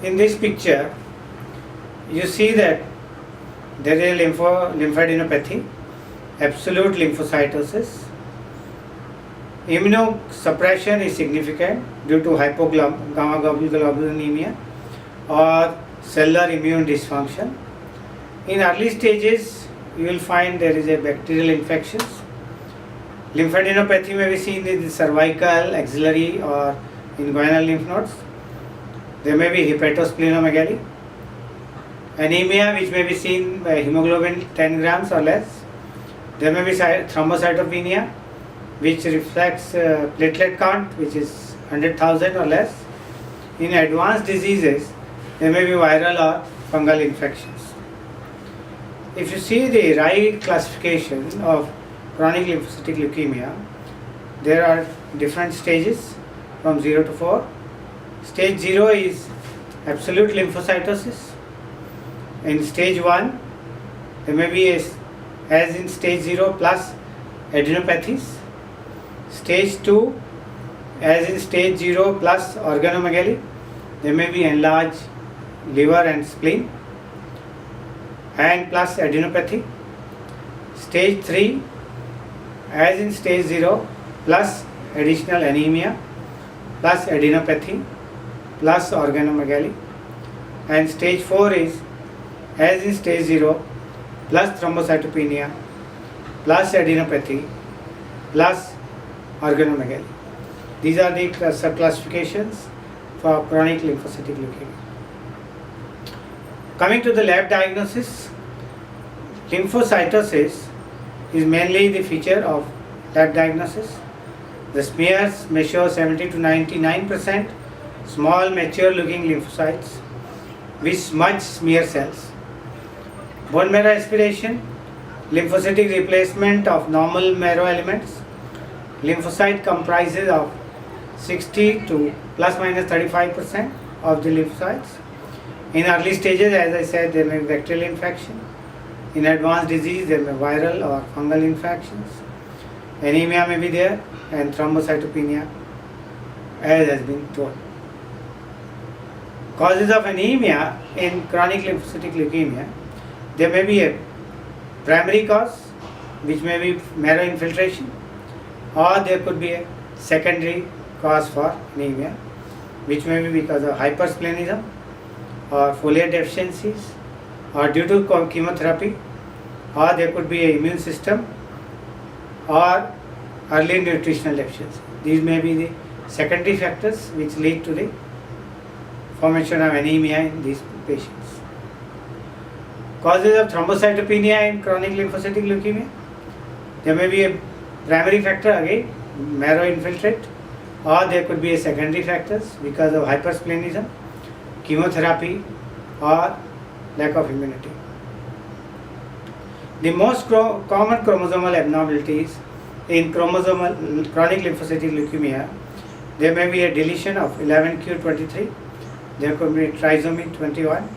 In this picture, you see that there is lymphadenopathy, absolute lymphocytosis. Immunosuppression is significant due to hypogammaglobulinemia or cellular immune dysfunction. In early stages, you will find there is a bacterial infections. Lymphadenopathy may be seen in the cervical, axillary or inguinal lymph nodes. There may be hepatosplenomegaly. Anemia, which may be seen by hemoglobin 10 grams or less. There may be thrombocytopenia, which reflects platelet count, which is 100,000 or less. In advanced diseases, there may be viral or fungal infections. If you see the right classification of chronic lymphocytic leukemia, there are different stages from 0 to 4. Stage 0 is absolute lymphocytosis. In stage 1, there may be, as in stage 0, plus adenopathies. Stage 2, as in stage 0, plus organomegaly. There may be enlarged liver and spleen and plus adenopathy. Stage 3, as in stage 0, plus additional anemia, plus adenopathy, plus organomegaly. And stage 4 is, as in stage 0, plus thrombocytopenia, plus adenopathy, plus organomegaly. These are the sub-classifications for chronic lymphocytic leukemia. Coming to the lab diagnosis, lymphocytosis is mainly the feature of lab diagnosis. The smears may show 70 to 99% small mature looking lymphocytes with smudged smear cells. Bone marrow aspiration, lymphocytic replacement of normal marrow elements. Lymphocyte comprises of 60 to plus minus 35% of the lymphocytes. In early stages, as I said, there may be bacterial infection. In advanced disease, there may be viral or fungal infections. Anemia may be there and thrombocytopenia, as has been told. Causes of anemia in chronic lymphocytic leukemia, there may be a primary cause, which may be marrow infiltration, or there could be a secondary cause for anemia, which may be because of hypersplenism or folate deficiencies or due to chemotherapy, or there could be an immune system or early nutritional deficiency. These may be the secondary factors which lead to the formation of anemia in these patients. Causes of thrombocytopenia in chronic lymphocytic leukemia, there may be a primary factor, again marrow infiltrate, or there could be a secondary factors because of hypersplenism, chemotherapy or lack of immunity. The most common chromosomal abnormalities in chronic lymphocytic leukemia, there may be a deletion of 11q23, there could be trisomy 21,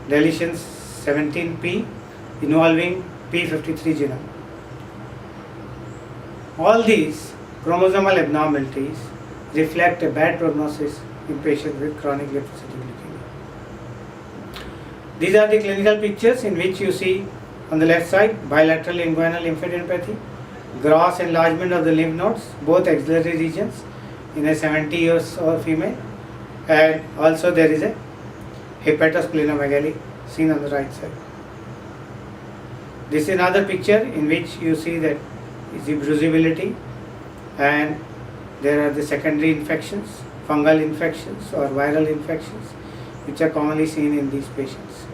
deletions 17p involving p53 genome. All these chromosomal abnormalities reflect a bad prognosis in patients with chronic lymphocytic leukemia. These are the clinical pictures in which you see on the left side bilateral inguinal lymphadenopathy, gross enlargement of the lymph nodes, both axillary regions in a 70 years old female, and also there is a hepatosplenomegaly seen on the right side. This is another picture in which you see that is the bruisability, and there are the secondary infections, fungal infections or viral infections, which are commonly seen in these patients.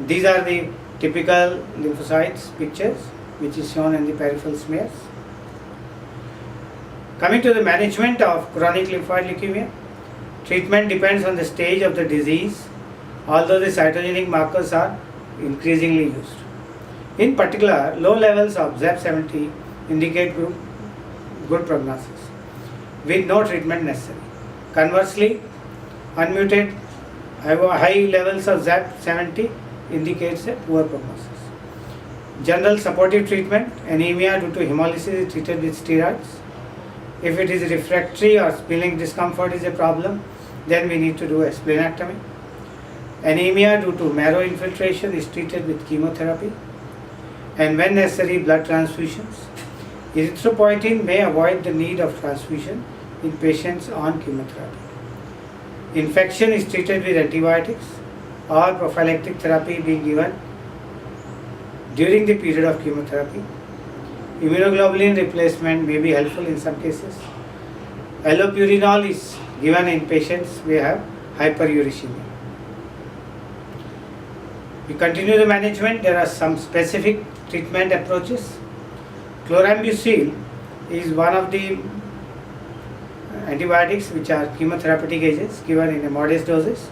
These are the typical lymphocytes pictures which is shown in the peripheral smears. Coming to the management of chronic lymphoid leukemia, treatment depends on the stage of the disease, although the cytogenetic markers are increasingly used. In particular, low levels of ZAP70 indicate good prognosis with no treatment necessary. Conversely, unmuted high levels of ZAP70 indicates a poor prognosis. General supportive treatment, anemia due to hemolysis is treated with steroids. If it is refractory or spilling discomfort is a problem, then we need to do a splenectomy. Anemia due to marrow infiltration is treated with chemotherapy, and when necessary, blood transfusions. Erythropoietin may avoid the need of transfusion in patients on chemotherapy. Infection is treated with antibiotics or prophylactic therapy being given during the period of chemotherapy. Immunoglobulin replacement may be helpful in some cases. Allopurinol is given in patients who have hyperuricemia. We continue the management. There are some specific treatment approaches. Chlorambucil is one of the antibiotics which are chemotherapeutic agents given in a modest doses.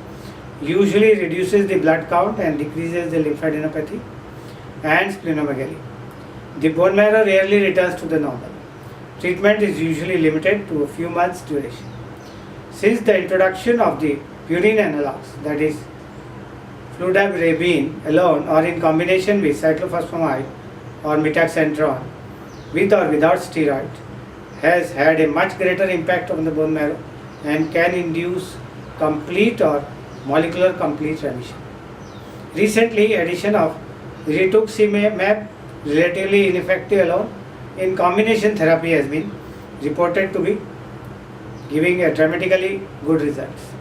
Usually reduces the blood count and decreases the lymphadenopathy and splenomegaly. The bone marrow rarely returns to the normal. Treatment is usually limited to a few months duration. Since the introduction of the purine analogs, that is fludarabine alone or in combination with cyclophosphamide or mitaxantron with or without steroid, has had a much greater impact on the bone marrow and can induce complete or molecular complete remission. Recently, addition of rituximab, relatively ineffective alone, in combination therapy has been reported to be giving a dramatically good results.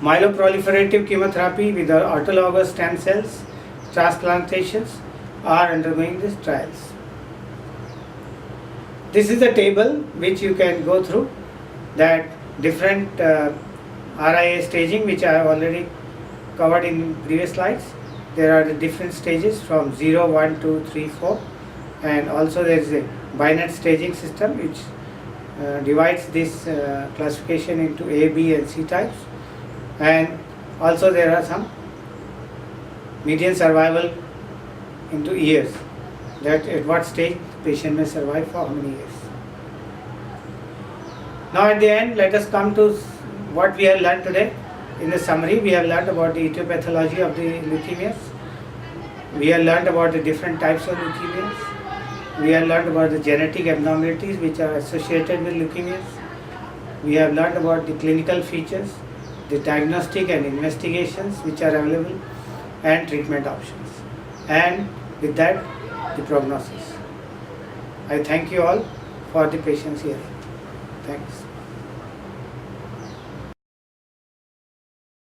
Myeloproliferative chemotherapy with autologous stem cells transplantations are undergoing these trials. This is the table which you can go through, that different RIA staging which I have already covered in previous slides. There are the different stages from 0, 1, 2, 3, 4, and also there is a binary staging system which divides this classification into A, B and C types, and also there are some median survival into years, that at what stage the patient may survive for how many years. Now at the end, let us come to what we have learned today. In the summary, we have learned about the etiology of the leukemias. We have learned about the different types of leukemias. We have learned about the genetic abnormalities which are associated with leukemias. We have learned about the clinical features, the diagnostic and investigations which are available, and treatment options. And with that, the prognosis. I thank you all for the patience here. Thanks.